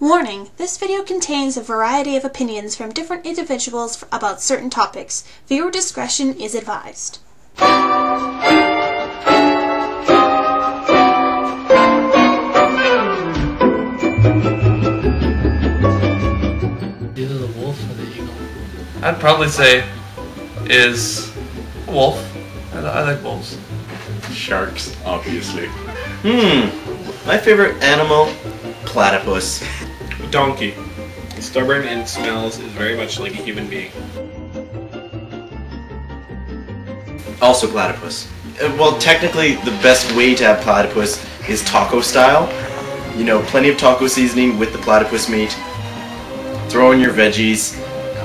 Warning: this video contains a variety of opinions from different individuals about certain topics. Viewer discretion is advised. Either the wolf or the eagle. I'd probably say is wolf. I like wolves. Sharks, obviously. My favorite animal, platypus. Donkey. Stubborn and smells is very much like a human being. Also platypus. Well, technically, the best way to have platypus is taco style. You know, plenty of taco seasoning with the platypus meat. Throw in your veggies.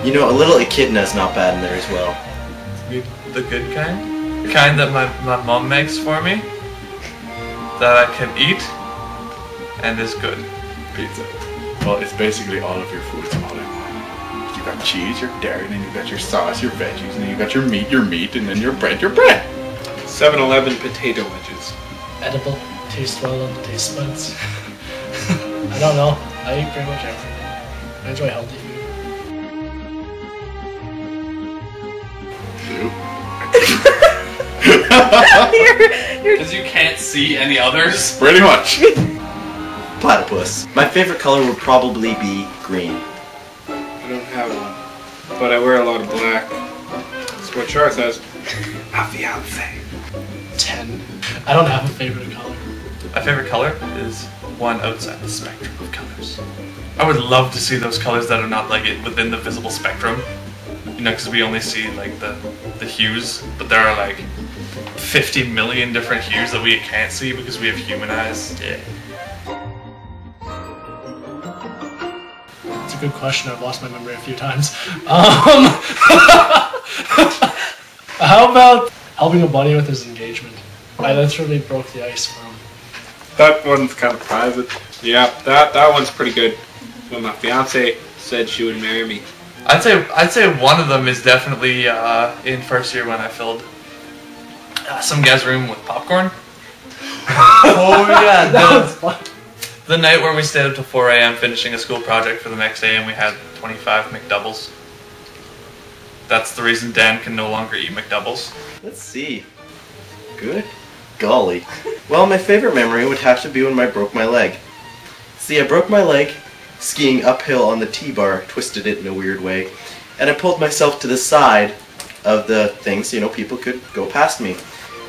You know, a little echidna is not bad in there as well. The good kind? The kind that my mom makes for me. That I can eat. And is good. Pizza. Well, it's basically all of your foods all in one. You got cheese, your dairy, then you got your sauce, your veggies, and then you got your meat, and then your bread, 7-Eleven potato wedges. Edible, taste well on the taste buds. I don't know. I eat pretty much everything. I enjoy healthy food. Because you can't see any others. Pretty much. Platypus. My favorite color would probably be green. I don't have one, but I wear a lot of black. That's what Char says. A fiance. 10. I don't have a favorite color. My favorite color is one outside the spectrum of colors. I would love to see those colors that are not like it within the visible spectrum. You know, because we only see like the hues, but there are like 50 million different hues that we can't see because we have human eyes. Yeah. It's a good question. I've lost my memory a few times. How about helping a buddy with his engagement? I literally broke the ice for him. That one's kind of private. Yeah, that one's pretty good. When my fiance said she would marry me. I'd say one of them is definitely in first year when I filled some guy's room with popcorn. Oh yeah, That was fun. The night where we stayed up till 4 a.m. finishing a school project for the next day, and we had 25 McDoubles. That's the reason Dan can no longer eat McDoubles. Let's see. Good golly. Well, my favorite memory would have to be when I broke my leg. See, I broke my leg skiing uphill on the T-bar, twisted it in a weird way, and I pulled myself to the side of the thing so, you know, people could go past me.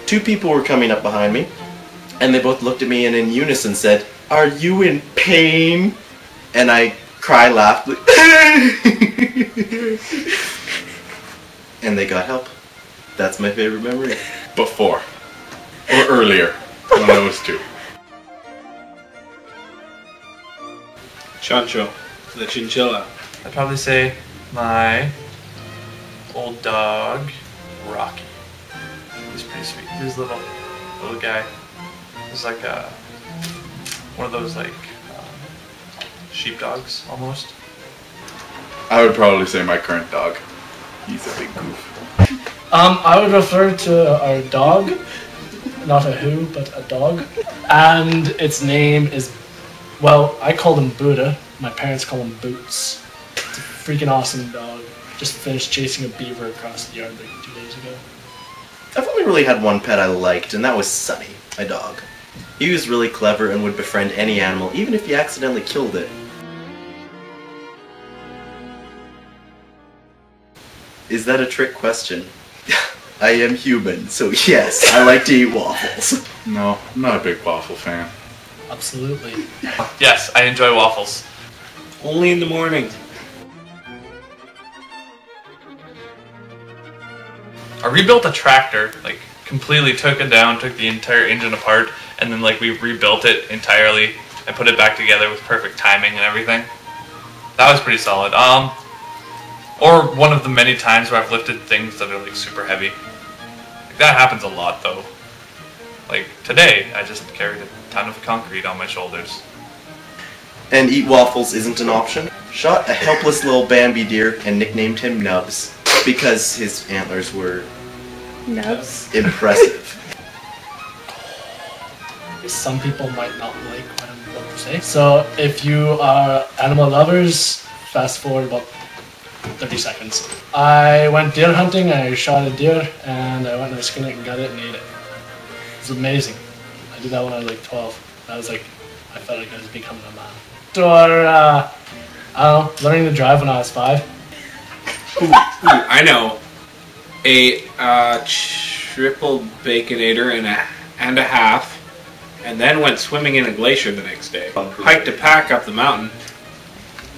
Two people were coming up behind me, and they both looked at me and in unison said, "Are you in pain?" And I laughed, like, and they got help. That's my favorite memory. Before. Or earlier, when I was 2. Chancho, the chinchilla. I'd probably say my old dog, Rocky. He's pretty sweet. He was a little guy. He was like one of those like sheepdogs almost. I would probably say my current dog. He's a big goof. I would refer to our dog, not a who, but a dog. And its name is, well, I call him Buddha. My parents call him Boots. It's a freaking awesome dog. Just finished chasing a beaver across the yard like 2 days ago. I've only really had one pet I liked, and that was Sunny, my dog. He was really clever and would befriend any animal, even if you accidentally killed it. Is that a trick question? I am human, so yes, I like to eat waffles. No, I'm not a big waffle fan. Absolutely. Yes, I enjoy waffles. Only in the morning. I rebuilt a tractor, like completely took it down, took the entire engine apart, and then like we rebuilt it entirely and put it back together with perfect timing and everything. That was pretty solid. Or one of the many times where I've lifted things that are like super heavy. Like, that happens a lot though. Like today, I just carried a ton of concrete on my shoulders. And eat waffles isn't an option. Shot a helpless little Bambi deer and nicknamed him Nubs because his antlers were Nubs. impressive. Some people might not like when I'm per se. So if you are animal lovers, fast forward about 30 seconds. I went deer hunting, I shot a deer, and I went and I skinned it and got it and ate it. It was amazing. I did that when I was like 12. I felt like I was becoming a man. Or, I don't know, learning to drive when I was 5. Ooh, I know. A triple baconator and a half, and then went swimming in a glacier the next day. Hiked a pack up the mountain.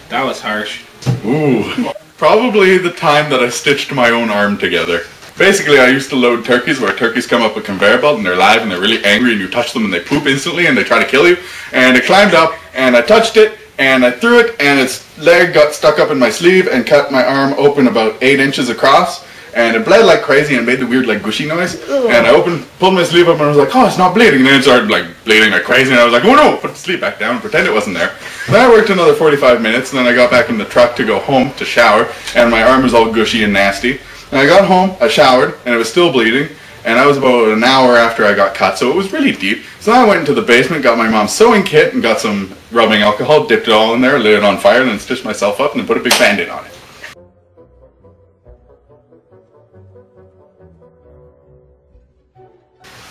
That was harsh. Ooh. Probably the time that I stitched my own arm together. Basically, I used to load turkeys where turkeys come up a conveyor belt and they're live and they're really angry and you touch them and they poop instantly and they try to kill you. And it climbed up and I touched it and I threw it and its leg got stuck up in my sleeve and cut my arm open about 8 inches across. And it bled like crazy and made the weird like gushy noise. And I pulled my sleeve up and I was like, oh, it's not bleeding. And then it started like bleeding like crazy and I was like, oh no, put the sleeve back down and pretend it wasn't there. Then I worked another 45 minutes and then I got back in the truck to go home to shower and my arm was all gushy and nasty. And I got home, I showered, and it was still bleeding. And I was about an hour after I got cut, so it was really deep. So then I went into the basement, got my mom's sewing kit and got some rubbing alcohol, dipped it all in there, lit it on fire, and then stitched myself up and then put a big band-aid on it.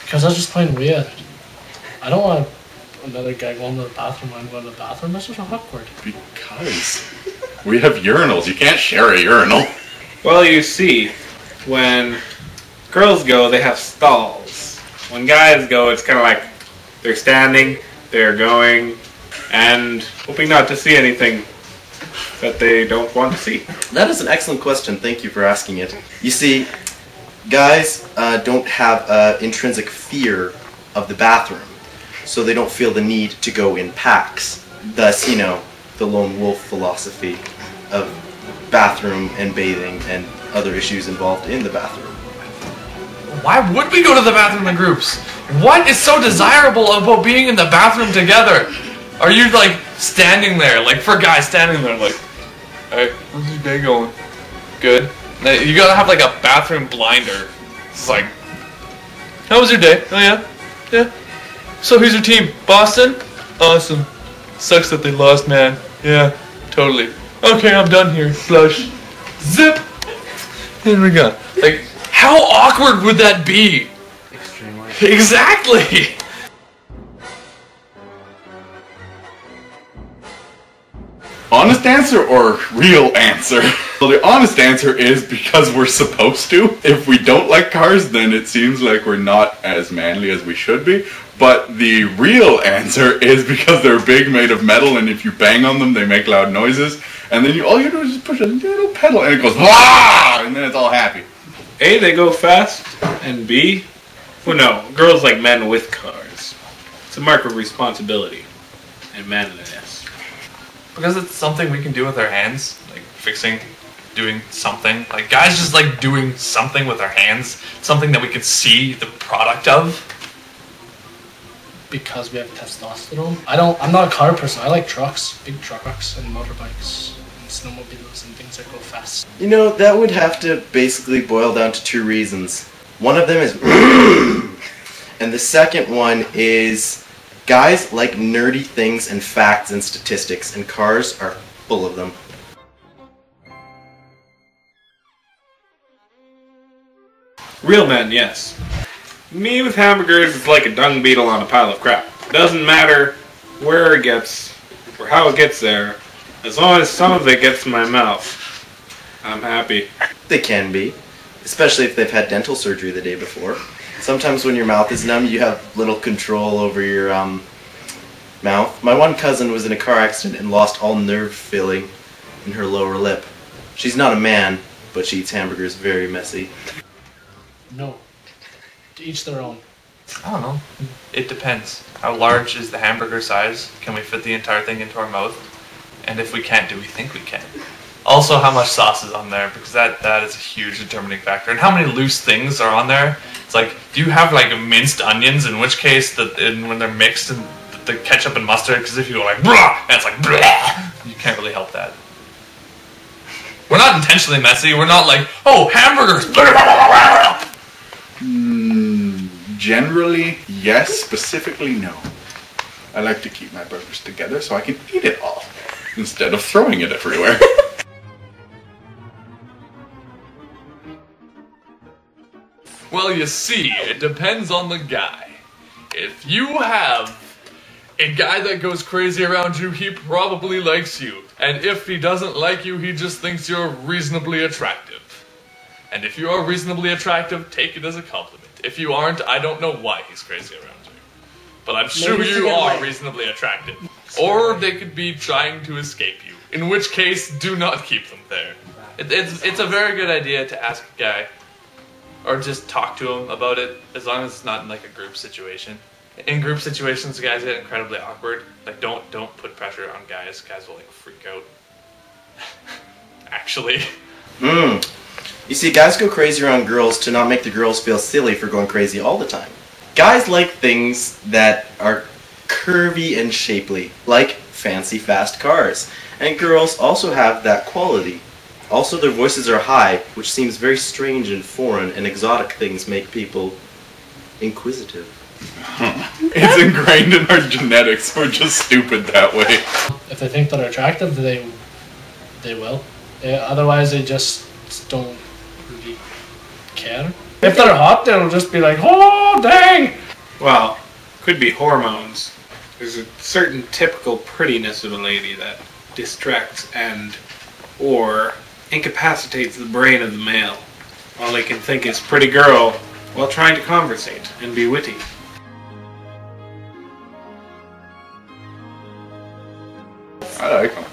Because I was just playing weird. I don't want another guy going to the bathroom when I'm going to the bathroom. That's just awkward. Because we have urinals. You can't share a urinal. Well, you see, when girls go, they have stalls. When guys go, it's kind of like they're standing, they're going, and hoping not to see anything that they don't want to see. That is an excellent question. Thank you for asking it. You see, guys don't have an intrinsic fear of the bathroom, so they don't feel the need to go in packs. Thus, you know, the lone wolf philosophy of bathroom and bathing and other issues involved in the bathroom. Why would we go to the bathroom in groups? What is so desirable about being in the bathroom together? Are you like standing there, like for guys standing there like, hey, how's your day going? Good. You gotta have like a bathroom blinder. It's like, how was your day? Oh yeah? Yeah. So who's your team? Boston? Awesome. Sucks that they lost, man. Yeah, totally. Okay, I'm done here. Flush. Zip! Here we go. Like, how awkward would that be? Extremely. Exactly! Honest answer or real answer? Well, the honest answer is because we're supposed to. If we don't like cars, then it seems like we're not as manly as we should be. But the real answer is because they're big, made of metal, and if you bang on them, they make loud noises. And then all you do is just push a little pedal, and it goes, "Wah!" And then it's all happy. A, they go fast, and B, well no, girls like men with cars. It's a mark of responsibility and manliness. Because it's something we can do with our hands, like fixing, doing something. Like guys just like doing something with our hands, something that we can see the product of. Because we have testosterone. I'm not a car person. I like trucks, big trucks and motorbikes and snowmobiles and things that go fast. You know, that would have to basically boil down to 2 reasons. One of them is and the second one is guys like nerdy things and facts and statistics, and cars are full of them. Real men, yes. Me with hamburgers is like a dung beetle on a pile of crap. Doesn't matter where it gets or how it gets there, as long as some of it gets in my mouth, I'm happy. They can be, especially if they've had dental surgery the day before. Sometimes when your mouth is numb, you have little control over your mouth. My one cousin was in a car accident and lost all nerve filling in her lower lip. She's not a man, but she eats hamburgers very messy. No. To each their own. I don't know. It depends. How large is the hamburger size? Can we fit the entire thing into our mouth? And if we can't, do we think we can? Also, how much sauce is on there? Because that is a huge determining factor. And how many loose things are on there? It's like, do you have like minced onions? In which case, when they're mixed and the ketchup and mustard, because if you go like, "Bruh," and it's like, "Bleh," you can't really help that. We're not intentionally messy. We're not like, oh, hamburgers. Generally, yes. Specifically, no. I like to keep my burgers together so I can eat it all, instead of throwing it everywhere. Well, you see, it depends on the guy. If you have a guy that goes crazy around you, he probably likes you. And if he doesn't like you, he just thinks you're reasonably attractive. And if you are reasonably attractive, take it as a compliment. If you aren't, I don't know why he's crazy around you. But I'm sure Maybe to you get are away. reasonably attractive. Or they could be trying to escape you. In which case, do not keep them there. It's a very good idea to ask a guy, or just talk to him about it, as long as it's not in like a group situation. In group situations, guys get incredibly awkward. Like, don't put pressure on guys. Guys will like freak out. Actually. You see, guys go crazy around girls to not make the girls feel silly for going crazy all the time. Guys like things that are curvy and shapely, like fancy fast cars. And girls also have that quality. Also, their voices are high, which seems very strange and foreign, and exotic things make people inquisitive. It's ingrained in our genetics. We're just stupid that way. If they think they're attractive, they will. Otherwise, they just don't really care. If they're hot, they'll just be like, oh, dang! Well, could be hormones. There's a certain typical prettiness of a lady that distracts and or incapacitates the brain of the male. All they can think is pretty girl while trying to conversate and be witty. I like them.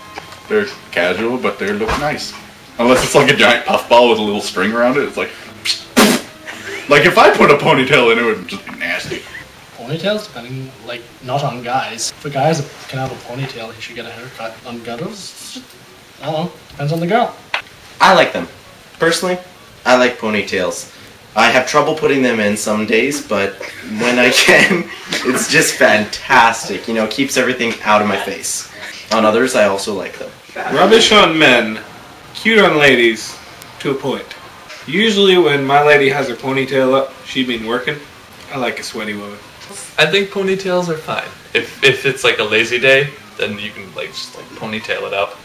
They're casual, but they look nice. Unless it's like a giant puffball with a little string around it, it's like... Like if I put a ponytail in, it would just be nasty. Ponytails, depending, like, not on guys. If a guy can have a ponytail, he should get a haircut. On girls, I don't know, depends on the girl. I like them. Personally, I like ponytails. I have trouble putting them in some days, but when I can, it's just fantastic. You know, keeps everything out of my face. On others, I also like them. Rubbish on men, cute on ladies, to a point. Usually when my lady has her ponytail up, she been working. I like a sweaty woman. I think ponytails are fine. If it's like a lazy day, then you can like just like ponytail it up.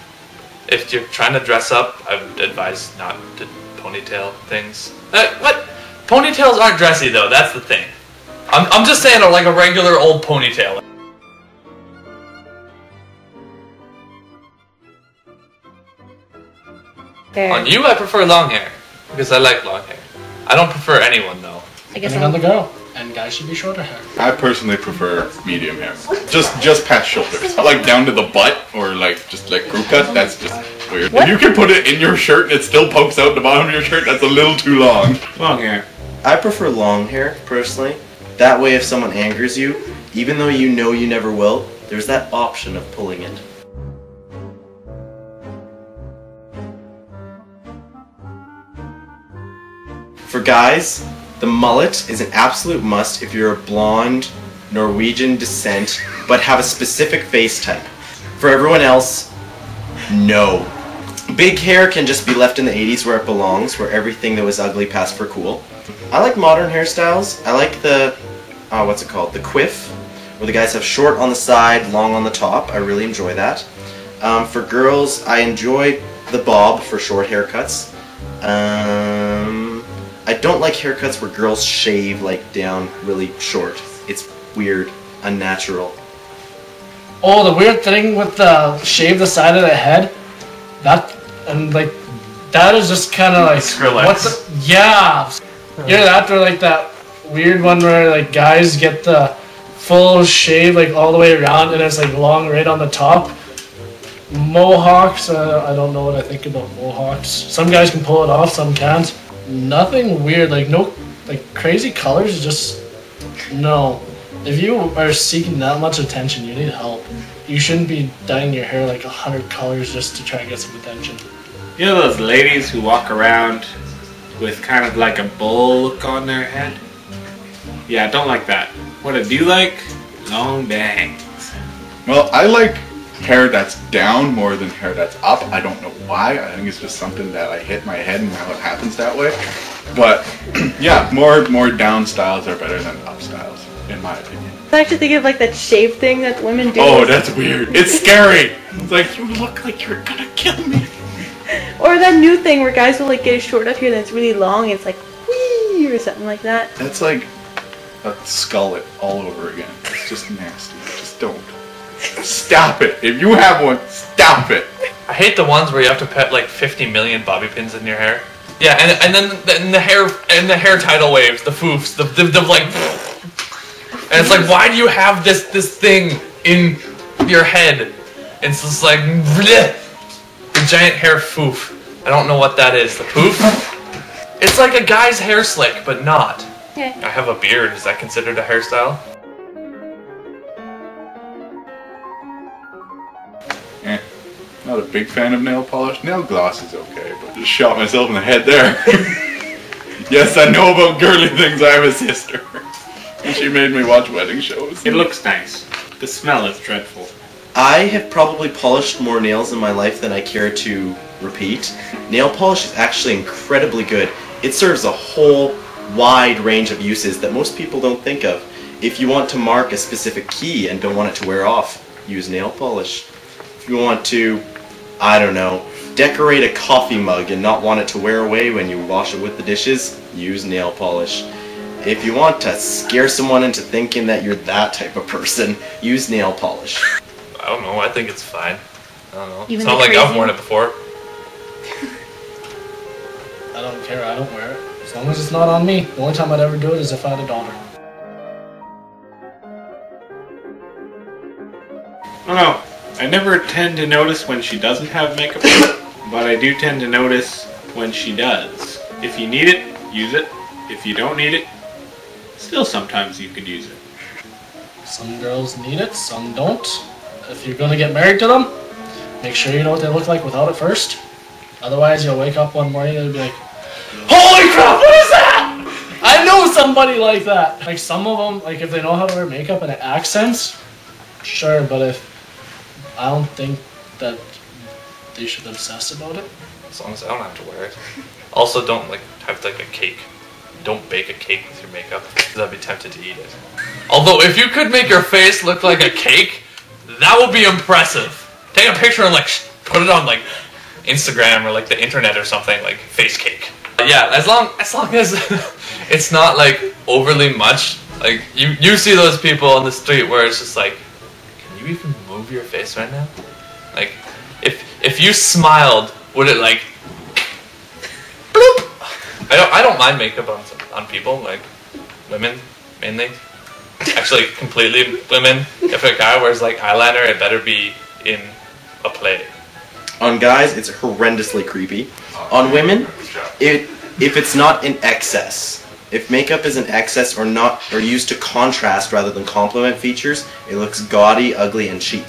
If you're trying to dress up, I would advise not to ponytail things. What? Ponytails aren't dressy though, that's the thing. I'm just saying like a regular old ponytail. On you, I prefer long hair. Because I like long hair. I don't prefer anyone though. I guess Depending on the girl. And guys should be shorter hair. I personally prefer medium hair. Just past shoulders. Like down to the butt, or like just like crew cut, that's just weird. If you can put it in your shirt and it still pokes out the bottom of your shirt, that's a little too long. Long hair. I prefer long hair, personally. That way if someone angers you, even though you know you never will, there's that option of pulling it. For guys, the mullet is an absolute must if you're a blonde, Norwegian descent, but have a specific face type. For everyone else, no. Big hair can just be left in the 80s where it belongs, where everything that was ugly passed for cool. I like modern hairstyles. I like the, what's it called? The quiff, where the guys have short on the side, long on the top. I really enjoy that. For girls, I enjoy the bob for short haircuts. I don't like haircuts where girls shave like down really short. It's weird, unnatural. Oh, the weird thing with the shave the side of the head, that is just kind of like Skrillex. What the, yeah, you know that, or like that weird one where like guys get the full shave like all the way around and it's like long right on the top. Mohawks, I don't know what I think about mohawks. Some guys can pull it off, some can't. Nothing weird, like no like crazy colors, just no. If you are seeking that much attention, you need help. You shouldn't be dyeing your hair like 100 colors just to try and get some attention. You know those ladies who walk around with kind of like a bull look on their head? Yeah, I don't like that. What I do like? Long bangs. Well, I like hair that's down more than hair that's up. I don't know why. I think it's just something that I hit my head and now it happens that way. But yeah, more down styles are better than up styles, in my opinion. I actually think of like that shave thing that women do. Oh, that's weird. It's scary. It's like, you look like you're gonna kill me. Or that new thing where guys will like get it short up here, then it's really long, and it's like whee or something like that. That's like a skullet all over again. It's just nasty. Just don't. Stop it. If you have one, stop it. I hate the ones where you have to put like 50 million bobby pins in your hair. Yeah, and then the hair tidal waves, the foofs, the like, and it's like, why do you have this thing in your head? It's just like bleh, the giant hair foof. I don't know what that is. The poof. It's like a guy's hair slick, but not. Okay. I have a beard. Is that considered a hairstyle? Not a big fan of nail polish. Nail gloss is okay, but just shot myself in the head there. Yes, I know about girly things. I have a sister. And she made me watch wedding shows. It looks nice. The smell is dreadful. I have probably polished more nails in my life than I care to repeat. Nail polish is actually incredibly good. It serves a whole wide range of uses that most people don't think of. If you want to mark a specific key and don't want it to wear off, use nail polish. If you want to, I don't know, decorate a coffee mug and not want it to wear away when you wash it with the dishes, use nail polish. If you want to scare someone into thinking that you're that type of person, use nail polish. I don't know. I think it's fine. I don't know. Even It's not the like I've crazy- worn it before. I don't care, I don't wear it. As long as it's not on me. The only time I'd ever do it is if I had a daughter. I don't know. I never tend to notice when she doesn't have makeup on, but I do tend to notice when she does. If you need it, use it. If you don't need it, still sometimes you could use it. Some girls need it, some don't. If you're gonna get married to them, make sure you know what they look like without it first. Otherwise, you'll wake up one morning and you'll be like, holy crap, what is that? I know somebody like that. Like some of them, like if they know how to wear makeup and it accents, sure, but if I don't think that they should obsess about it. As long as I don't have to wear it. Also, don't like have like a cake. Don't bake a cake with your makeup, because I'd be tempted to eat it. Although, if you could make your face look like a cake, that would be impressive. Take a picture and like put it on like Instagram or like the internet or something, like face cake. Yeah, as long as it's not like overly much. Like you see those people on the street where it's just like, can you even move your face right now? Like, if you smiled, would it like bloop? I don't mind makeup on people, like women mainly. Actually, completely women. If a guy wears like eyeliner, it better be in a play. On guys, it's horrendously creepy. On women, if it's not in excess, if makeup is in excess or not, or used to contrast rather than complement features, it looks gaudy, ugly, and cheap.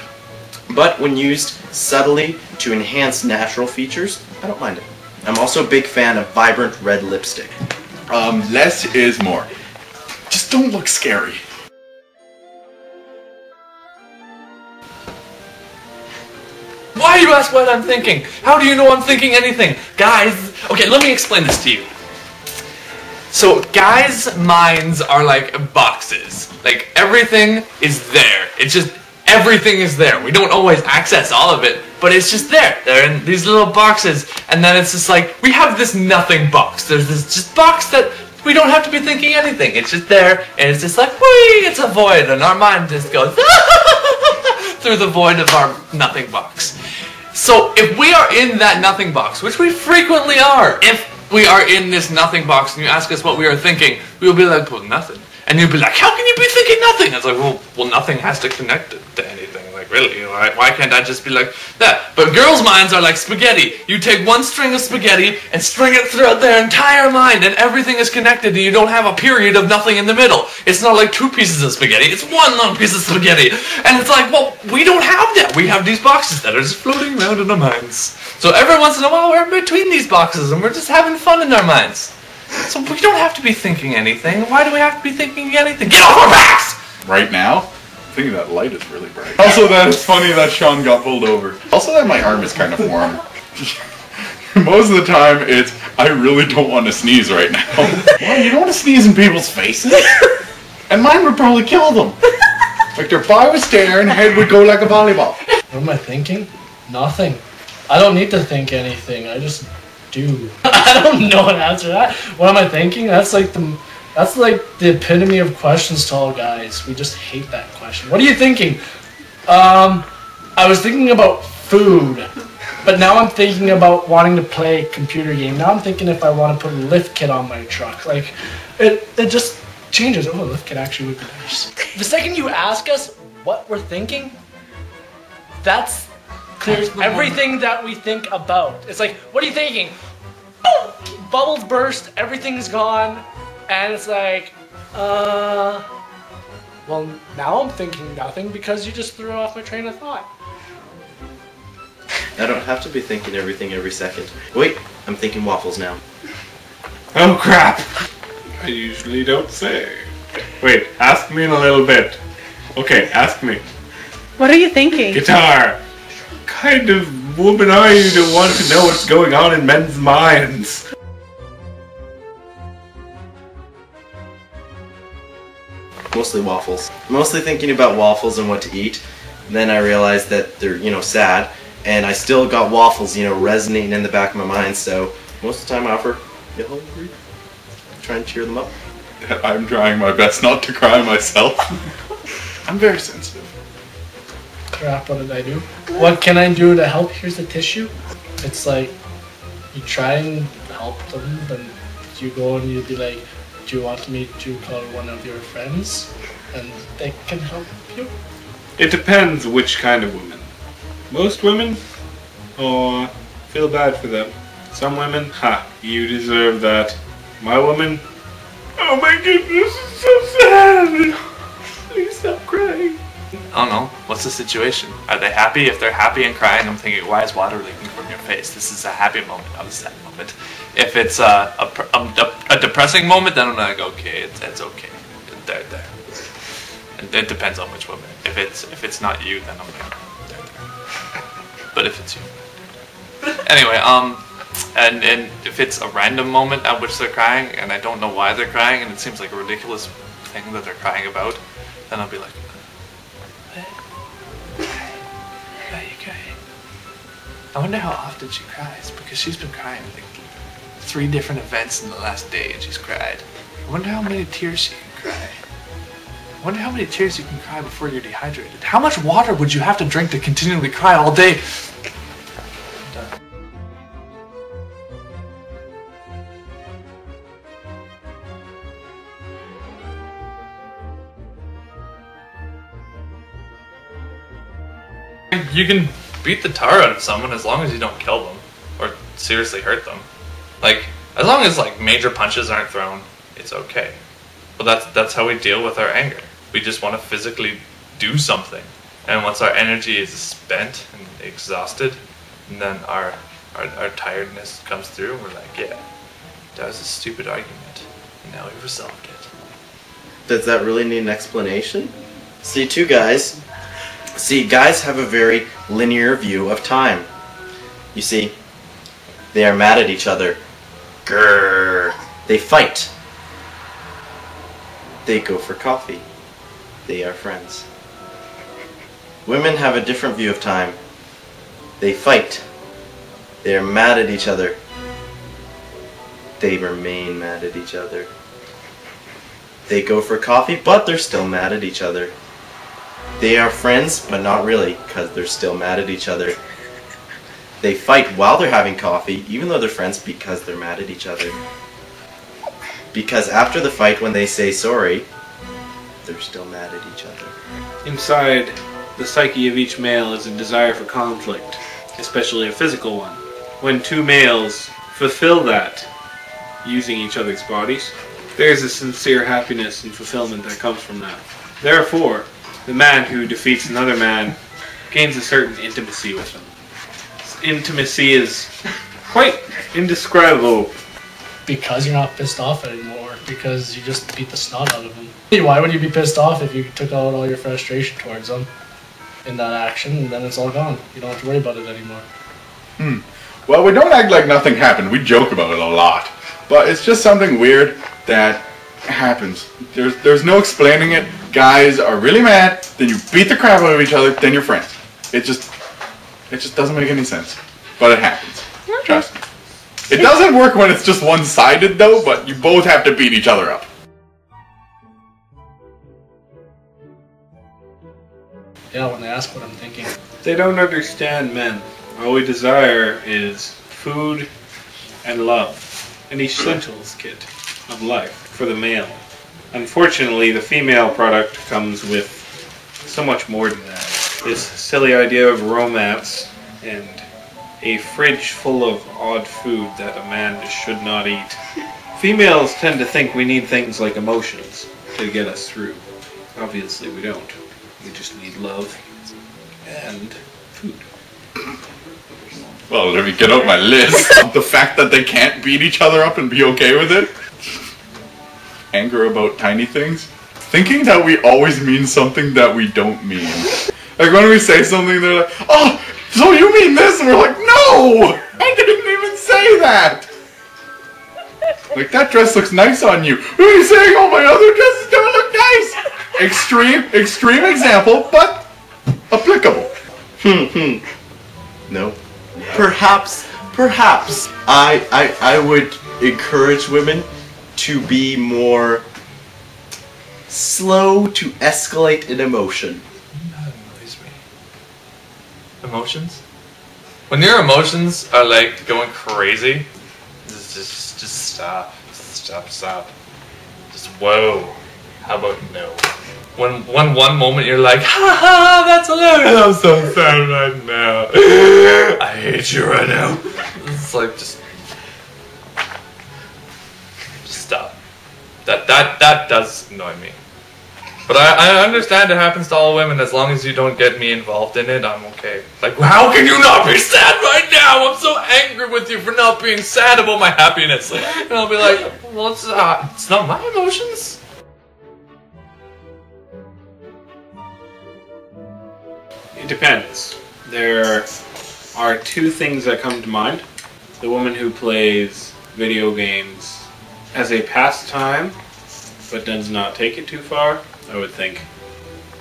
But when used subtly to enhance natural features, I don't mind it. I'm also a big fan of vibrant red lipstick. Less is more. Just don't look scary. Why do you ask what I'm thinking? How do you know I'm thinking anything? Guys, okay, let me explain this to you. So, guys' minds are like boxes. Like, everything is there. It's just, everything is there. We don't always access all of it, but it's just there. They're in these little boxes, and then it's just like, we have this nothing box. There's this just box that we don't have to be thinking anything. It's just there, and it's just like, whee, it's a void, and our mind just goes through the void of our nothing box. So if we are in that nothing box, which we frequently are, if we are in this nothing box and you ask us what we are thinking, we will be like, well, nothing. And you'll be like, how can you be thinking nothing? It's like, well, nothing has to connect it to anything. Like, really, why can't I just be like that? But girls' minds are like spaghetti. You take one string of spaghetti and string it throughout their entire mind, and everything is connected, and you don't have a period of nothing in the middle. It's not like two pieces of spaghetti. It's one long piece of spaghetti. And it's like, well, we don't have that. We have these boxes that are just floating around in our minds. So every once in a while, we're in between these boxes, and we're just having fun in our minds. So we don't have to be thinking anything. Why do we have to be thinking anything? Get off our backs! Right now, I think that light is really bright. Also, that it's funny that Sean got pulled over. Also, that my arm is kind of warm. Most of the time, it's, I really don't want to sneeze right now. Well, you don't want to sneeze in people's faces. And mine would probably kill them. Like their boy would stare and head would go like a volleyball. What am I thinking? Nothing. I don't need to think anything. I just do. I don't know how to answer that. What am I thinking? That's like the epitome of questions to all guys. We just hate that question. What are you thinking? I was thinking about food, but now I'm thinking about wanting to play a computer game. Now I'm thinking if I want to put a lift kit on my truck. Like, it just changes. Oh, a lift kit actually would be nice. The second you ask us what we're thinking, that's clears everything that we think about. It's like, what are you thinking? Boom! Bubbles burst, everything's gone, and it's like, well, now I'm thinking nothing because you just threw off my train of thought. I don't have to be thinking everything every second. Wait, I'm thinking waffles now. Oh crap! I usually don't say. Wait, ask me in a little bit. Okay, ask me. What are you thinking? Guitar! What kind of woman are you to want to know what's going on in men's minds? Mostly waffles. Mostly thinking about waffles and what to eat. And then I realized that they're, sad. And I still got waffles, resonating in the back of my mind. So most of the time I offer, you hungry? Try and cheer them up. I'm trying my best not to cry myself. I'm very sensitive. Crap, what did I do? What can I do to help? Here's the tissue. It's like, you try and help them, then you go and you'd be like, do you want me to call one of your friends? And they can help you? It depends which kind of woman. Most women, oh, feel bad for them. Some women, you deserve that. My woman, oh my goodness, it's so sad. Please stop crying. I don't know. What's the situation? Are they happy? If they're happy and crying, I'm thinking, why is water leaking from your face? This is a happy moment, not a sad moment. If it's a depressing moment, then I'm like, okay, it's okay. There. It depends on which woman. If it's not you, then I'm like, there. But if it's you, anyway, and if it's a random moment at which they're crying, and I don't know why they're crying, and it seems like a ridiculous thing that they're crying about, then I'll be like, why are you crying? I wonder how often she cries, because she's been crying like 3 different events in the last day, and she's cried. I wonder how many tears she can cry. I wonder how many tears you can cry before you're dehydrated. How much water would you have to drink to continually cry all day? You can beat the tar out of someone as long as you don't kill them or seriously hurt them. Like, as long as like major punches aren't thrown, it's okay. Well, that's how we deal with our anger. We just want to physically do something. And once our energy is spent and exhausted, and then our tiredness comes through, and we're like, yeah, that was a stupid argument, and now we've resolved it. Does that really need an explanation? Guys have a very linear view of time. You see, they are mad at each other. Grrr. They fight. They go for coffee. They are friends. Women have a different view of time. They fight. They are mad at each other. They remain mad at each other. They go for coffee, but they're still mad at each other. They are friends, but not really, because they're still mad at each other. They fight while they're having coffee, even though they're friends, because they're mad at each other. Because after the fight, when they say sorry, they're still mad at each other. Inside the psyche of each male is a desire for conflict, especially a physical one. When 2 males fulfill that using each other's bodies, there's a sincere happiness and fulfillment that comes from that. Therefore, the man who defeats another man gains a certain intimacy with him. This intimacy is quite indescribable. Because you're not pissed off anymore, because you just beat the snot out of them. Why would you be pissed off if you took out all your frustration towards them in that action, and then it's all gone? You don't have to worry about it anymore. Well, we don't act like nothing happened. We joke about it a lot. But it's just something weird that happens. There's no explaining it. Guys are really mad, then you beat the crap out of each other, then you're friends. It just doesn't make any sense. But it happens. Trust me. It doesn't work when it's just one-sided though, but you both have to beat each other up. Yeah, when they ask what I'm thinking. They don't understand men. All we desire is food and love. An essentials kit of life for the male. Unfortunately, the female product comes with so much more than that. This silly idea of romance and a fridge full of odd food that a man should not eat. Females tend to think we need things like emotions to get us through. Obviously we don't. We just need love and food. Well, let me get out my list. The fact that they can't beat each other up and be okay with it. Anger about tiny things. Thinking that we always mean something that we don't mean. Like when we say something, they're like, oh, so you mean this? And we're like, no! I didn't even say that! Like, that dress looks nice on you. Who are you saying all my other dresses don't look nice? Extreme example, but applicable. No. Perhaps I would encourage women to be more slow to escalate an emotion. That annoys me. Emotions? When your emotions are like going crazy, just stop. Stop. Just whoa. How about no? When one moment you're like, ha ha, that's hilarious. I'm so sad right now. I hate you right now. It's like just stop. That does annoy me. But I understand it happens to all women. As long as you don't get me involved in it, I'm okay. Like, how can you not be sad right now? I'm so angry with you for not being sad about my happiness. And I'll be like, well, it's not my emotions. It depends. There are two things that come to mind. The woman who plays video games as a pastime, but does not take it too far, I would think,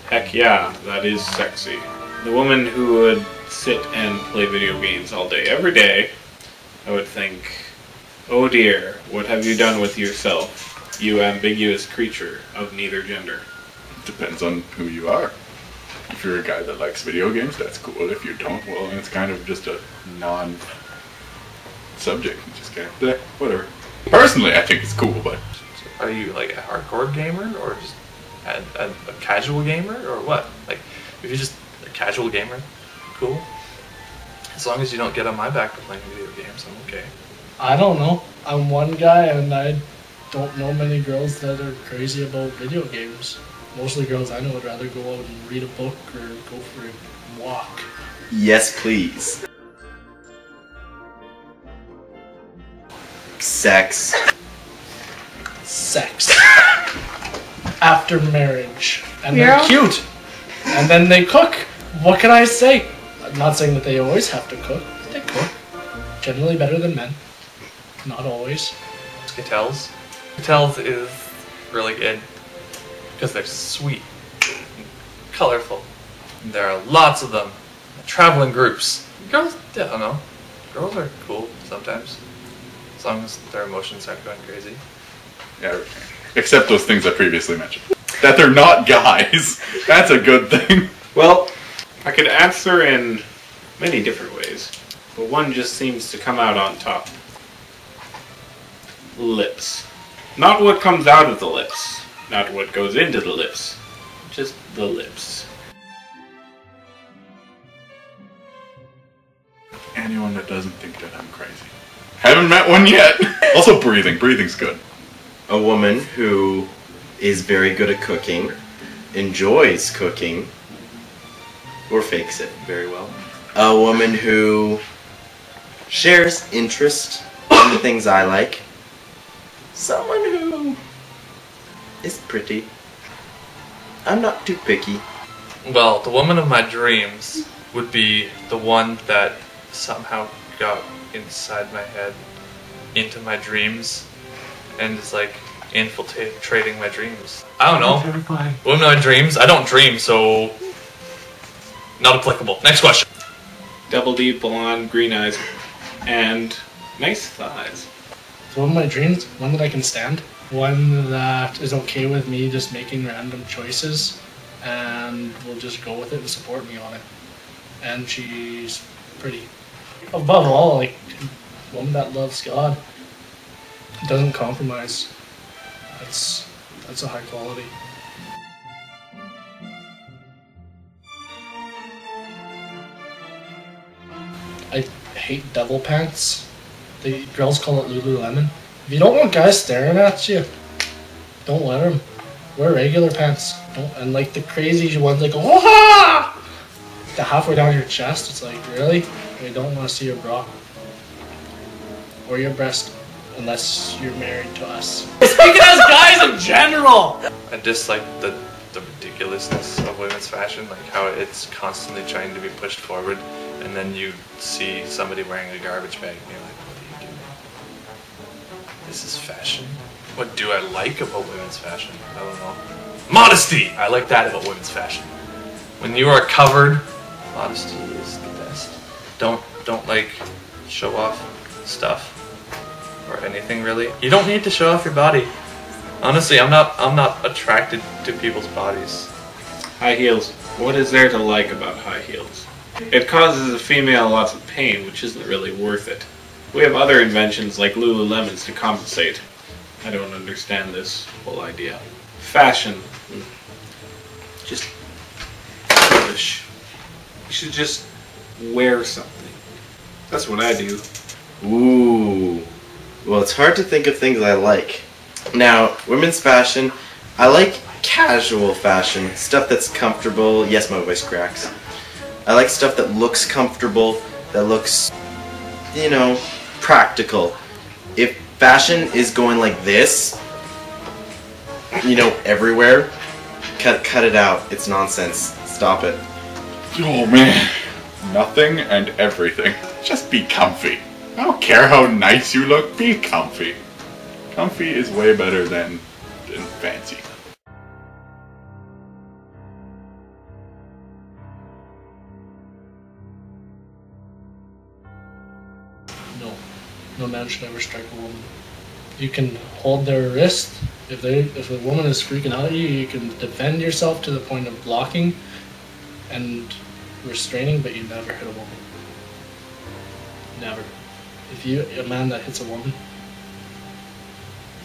heck yeah, that is sexy. The woman who would sit and play video games all day, every day, I would think, oh dear, what have you done with yourself, you ambiguous creature of neither gender? Depends on who you are. If you're a guy that likes video games, that's cool. If you don't, well, it's kind of just a non-subject. You just kind of, whatever. Personally, I think it's cool, but... Are you like a hardcore gamer, or just a casual gamer, or what? Like, if you're just a casual gamer, cool. As long as you don't get on my back for playing video games, I'm okay. I don't know. I'm one guy and I don't know many girls that are crazy about video games. Most of the girls I know would rather go out and read a book or go for a walk. Yes, please. Sex. After marriage. And Yeah. they're cute. And then they cook. What can I say? I'm not saying that they always have to cook. They cook. Generally better than men. Not always. Skitels. Skitels is really good because they're sweet, and colorful. And there are lots of them. Travel in groups. Girls, I don't know. Girls are cool sometimes, as long as their emotions aren't going crazy. Yeah, except those things I previously mentioned. That they're not guys. That's a good thing. Well, I could answer in many different ways, but one just seems to come out on top. Lips. Not what comes out of the lips, not what goes into the lips, just the lips. Anyone that doesn't think that I'm crazy. Haven't met one yet. Also breathing. Breathing's good. A woman who is very good at cooking, enjoys cooking, or fakes it very well. A woman who shares interest in the things I like. Someone who is pretty. I'm not too picky. Well, the woman of my dreams would be the one that somehow got inside my head, into my dreams, and is like infiltrating my dreams. I don't know. Terrifying. Women are dreams. I don't dream, so not applicable. Next question. Double D, blonde, green eyes, and nice thighs. So one of my dreams, one that I can stand, one that is okay with me just making random choices and will just go with it and support me on it. And she's pretty. Above all, like, a woman that loves God, doesn't compromise. That's a high quality. I hate devil pants. The girls call it Lululemon. If you don't want guys staring at you, don't let them. Wear regular pants. Don't, and like the crazy ones that go, "Wah!" The halfway down your chest. It's like, really? We don't want to see your bra or your breast unless you're married to us. Speaking as guys in general. I dislike the ridiculousness of women's fashion, like how it's constantly trying to be pushed forward, and then you see somebody wearing a garbage bag and you're like, what are you doing? This is fashion? What do I like about women's fashion? I don't know. Modesty! I like that about women's fashion. When you are covered, modesty is the best. Don't like show off stuff or anything really. You don't need to show off your body. Honestly, I'm not attracted to people's bodies. High heels. What is there to like about high heels? It causes a female lots of pain, which isn't really worth it. We have other inventions like Lululemons to compensate. I don't understand this whole idea. Fashion. Just rubbish. You should just wear something. That's what I do. Ooh. Well, it's hard to think of things I like. Now, women's fashion, I like casual fashion, stuff that's comfortable. Yes, my voice cracks. I like stuff that looks comfortable, that looks, you know, practical. If fashion is going like this, you know, everywhere, cut it out. It's nonsense. Stop it. Oh man, nothing and everything. Just be comfy. I don't care how nice you look, be comfy. Comfy is way better than fancy. No man should ever strike a woman. You can hold their wrist. If a woman is freaking out at you, you can defend yourself to the point of blocking and restraining, but you never hit a woman. Never. If a man that hits a woman,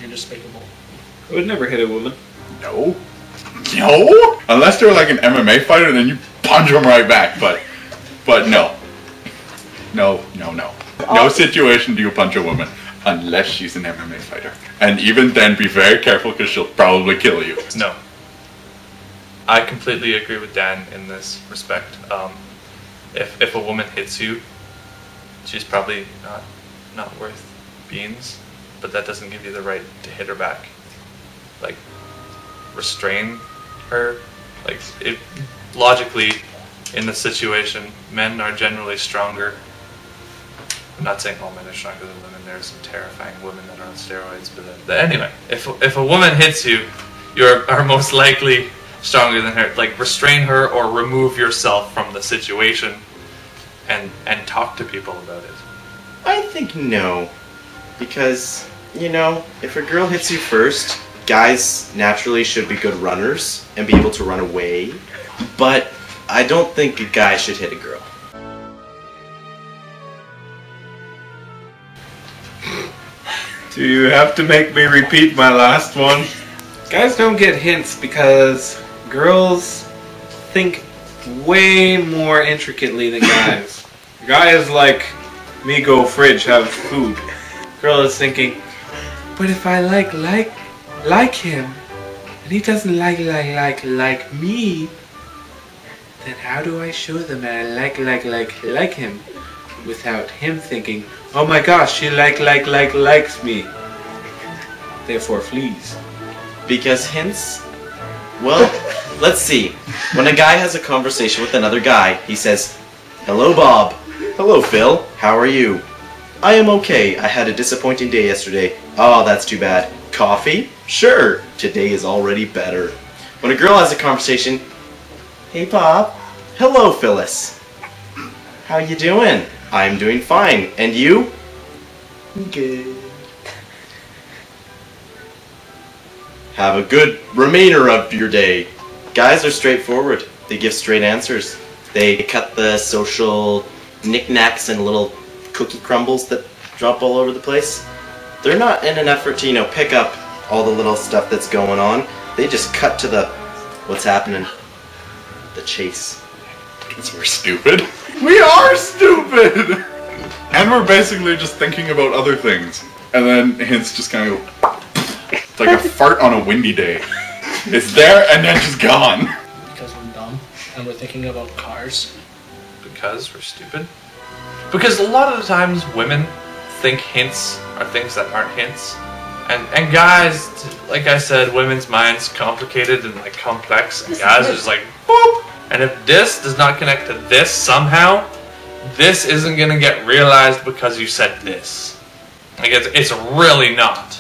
you're despicable. I would never hit a woman. No. No? Unless they're like an MMA fighter, then you punch them right back, but no. No. No situation do you punch a woman, unless she's an MMA fighter. And even then, be very careful because she'll probably kill you. No. I completely agree with Dan in this respect. If a woman hits you, she's probably not worth beans, but that doesn't give you the right to hit her back. Like, restrain her. Like, logically, in the situation, men are generally stronger. I'm not saying all men are stronger than women. There are some terrifying women that are on steroids, but anyway, if a woman hits you, you are most likely stronger than her. Like, restrain her or remove yourself from the situation, and talk to people about it. I think no. Because, you know, if a girl hits you first, guys naturally should be good runners and be able to run away. But I don't think a guy should hit a girl. Do you have to make me repeat my last one? Guys don't get hints because girls think way more intricately than guys. Guy is like, me go fridge, have food. Girl is thinking, but if I like him, and he doesn't like me, then how do I show them that I like him without him thinking, oh my gosh, she likes me. Therefore flees. Because hints? Well, let's see. When a guy has a conversation with another guy, he says, hello Bob. Hello Phil. How are you? I am okay. I had a disappointing day yesterday. Oh, that's too bad. Coffee? Sure, today is already better. When a girl has a conversation, hey Bob. Hello Phyllis. How you doing? I'm doing fine. And you? Good. Have a good remainder of your day. Guys are straightforward. They give straight answers. They cut the social knickknacks and little cookie crumbles that drop all over the place. They're not in an effort to, pick up all the little stuff that's going on. They just cut to the what's happening. The chase. Because we're stupid. We are stupid! And we're basically just thinking about other things. And then hints just kind of go... It's like a fart on a windy day. It's there and then just gone. Because we're dumb and we're thinking about cars. Because we're stupid? Because a lot of the times women think hints are things that aren't hints. And guys, like I said, women's minds complicated and like complex, and guys are just like, boop! And if this does not connect to this somehow, this isn't gonna get realized because you said this. Like it's really not.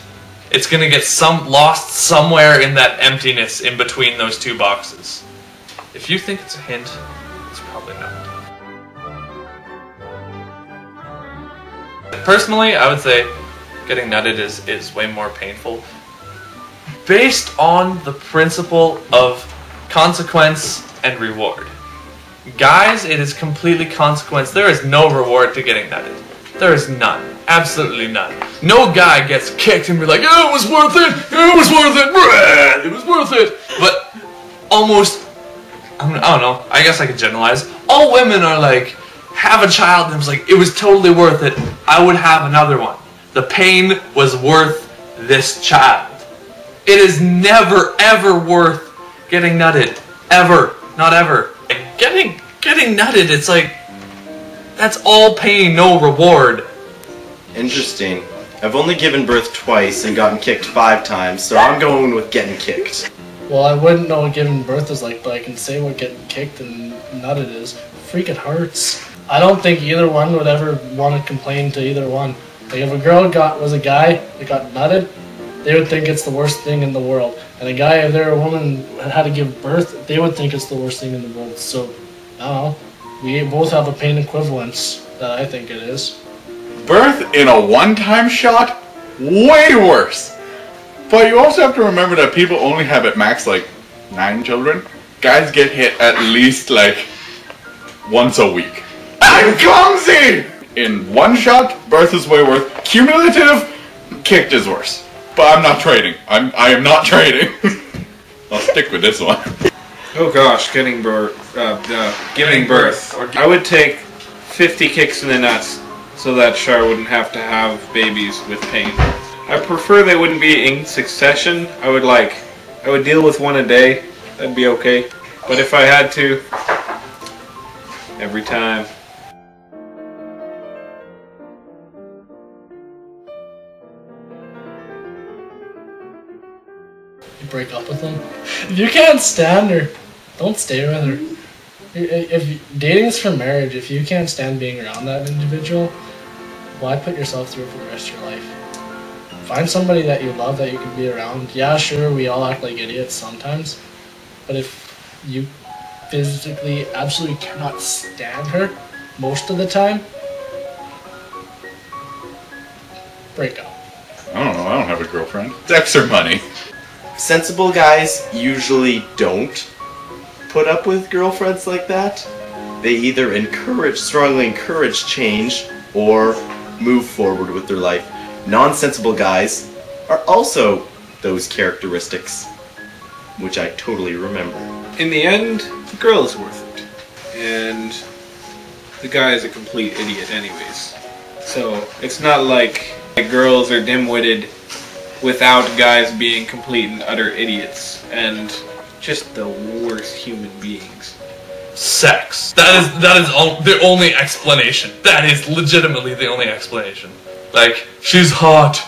It's gonna get lost somewhere in that emptiness in between those two boxes. If you think it's a hint, it's probably not. Personally, I would say getting nutted is way more painful. Based on the principle of consequence and reward. Guys, it is completely consequence. There is no reward to getting nutted. There is none. Absolutely none. No guy gets kicked and be like, oh, it was worth it! It was worth it! It was worth it! But almost, I don't know, I guess I could generalize. All women are like, have a child and it's like, it was totally worth it. I would have another one. The pain was worth this child. It is never, ever worth getting nutted. Ever. Not ever. And getting nutted, it's like, that's all pain, no reward. Interesting. I've only given birth twice and gotten kicked 5 times, so I'm going with getting kicked. Well, I wouldn't know what giving birth is like, but I can say what getting kicked and nutted is. Freaking hurts. I don't think either one would ever want to complain to either one. Like if a girl was a guy that got nutted, they would think it's the worst thing in the world. And a guy, if they're a woman that had to give birth, they would think it's the worst thing in the world. So, I don't know. We both have a pain equivalence that I think it is. Birth in a one-time shot? Way worse! But you also have to remember that people only have at max like 9 children. Guys get hit at least like once a week. I'm clumsy! In one shot, birth is way worse. Cumulative, kicked is worse. But I'm not trading. I am not trading. I'll stick with this one. Oh gosh, giving birth. I would take 50 kicks in the nuts so that Char wouldn't have to have babies with pain. I prefer they wouldn't be in succession. I would deal with one a day. That'd be okay. But if I had to, every time. You break up with them. If you can't stand her, don't stay with her. If dating's for marriage, if you can't stand being around that individual, why put yourself through it for the rest of your life? Find somebody that you love that you can be around. Yeah, sure, we all act like idiots sometimes, but if you physically absolutely cannot stand her most of the time, break up. I don't know, I don't have a girlfriend. Sex or money? Sensible guys usually don't put up with girlfriends like that. They either strongly encourage change or move forward with their life. Non-sensible guys are also those characteristics, which I totally remember. In the end, the girl is worth it. And the guy is a complete idiot anyways. So it's not like girls are dim-witted without guys being complete and utter idiots and just the worst human beings. Sex. That is the only explanation. That is legitimately the only explanation. Like, she's hot.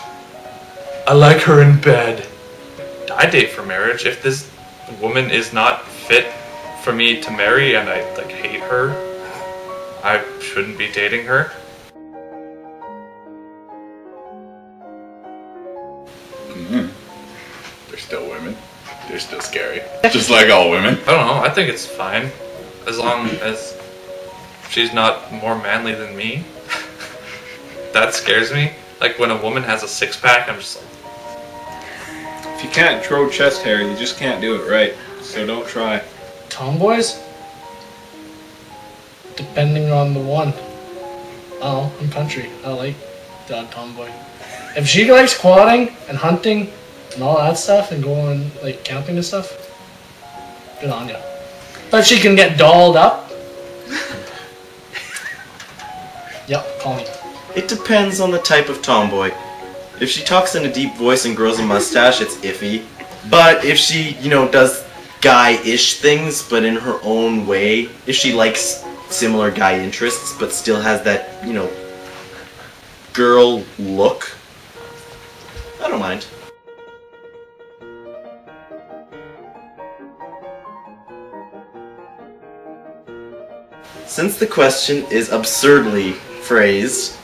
I like her in bed. I date for marriage. If this woman is not fit for me to marry and I like hate her, I shouldn't be dating her. They're still scary. Just like all women. I don't know. I think it's fine. As long as she's not more manly than me. That scares me. Like when a woman has a six-pack, I'm just like... If you can't grow chest hair, you just can't do it right. So don't try. Tomboys? Depending on the one. Oh, I'm country. I like the odd tomboy. If she likes quadding and hunting and all that stuff and going like camping and stuff, good on ya. But she can get dolled up. Yep, call me. It depends on the type of tomboy. If she talks in a deep voice and grows a mustache, it's iffy. But if she, does guy-ish things, but in her own way, if she likes similar guy interests, but still has that, girl look, I don't mind. Since the question is absurdly phrased,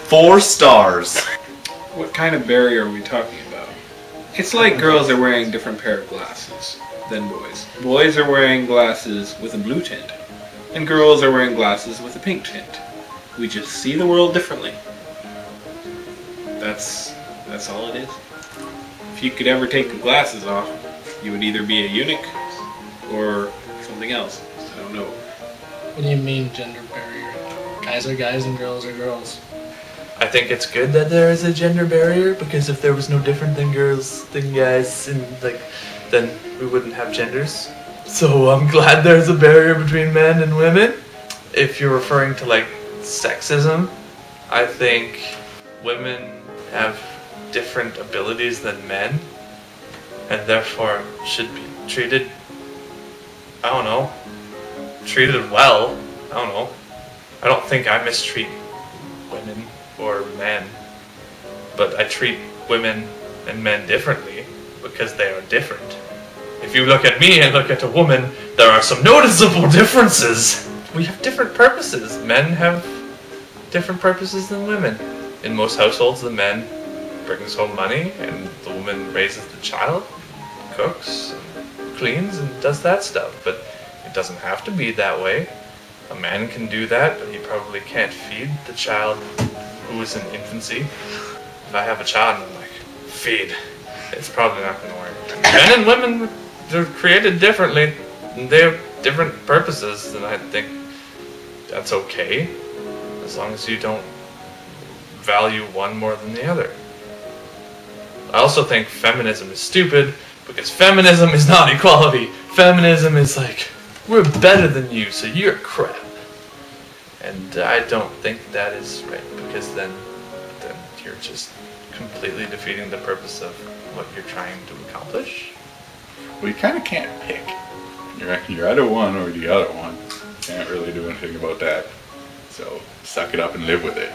4 stars. What kind of barrier are we talking about? It's like girls are wearing different pair of glasses than boys. Boys are wearing glasses with a blue tint, and girls are wearing glasses with a pink tint. We just see the world differently. That's all it is. If you could ever take the glasses off, you would either be a eunuch or something else. I don't know. What do you mean gender barrier? Guys are guys and girls are girls. I think it's good that there is a gender barrier, because if there was no different than girls than guys, and then we wouldn't have genders. So I'm glad there's a barrier between men and women. If you're referring to sexism, I think women have different abilities than men, and therefore should be treated, I don't know, treated well. I don't know. I don't think I mistreat women or men, but I treat women and men differently because they are different. If you look at me and look at a woman, there are some noticeable differences. We have different purposes. Men have different purposes than women. In most households, the man brings home money and the woman raises the child, cooks, cleans, and does that stuff. But it doesn't have to be that way. A man can do that, but he probably can't feed the child who is in infancy. If I have a child and I'm like, feed, it's probably not going to work. Men and women, they're created differently, and they have different purposes, and I think that's okay, as long as you don't value one more than the other. I also think feminism is stupid, because feminism is not equality. Feminism is like, we're better than you, so you're crap. And I don't think that is right, because then you're just completely defeating the purpose of what you're trying to accomplish. Well, you kind of can't pick. You're either one or the other one. Can't really do anything about that. So suck it up and live with it.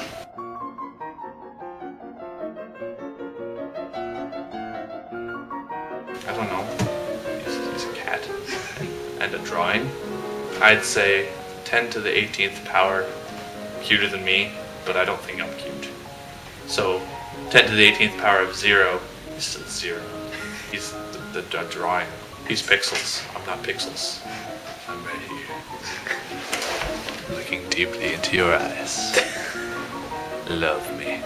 I don't know. He's a cat. And a drawing. I'd say 10 to the 18th power cuter than me, but I don't think I'm cute. So 10 to the 18th power of 0 is still 0. He's the drawing. He's pixels. I'm not pixels. I'm right here. Looking deeply into your eyes. Love me.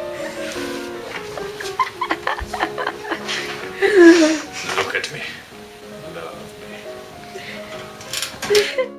Look at me. Love me.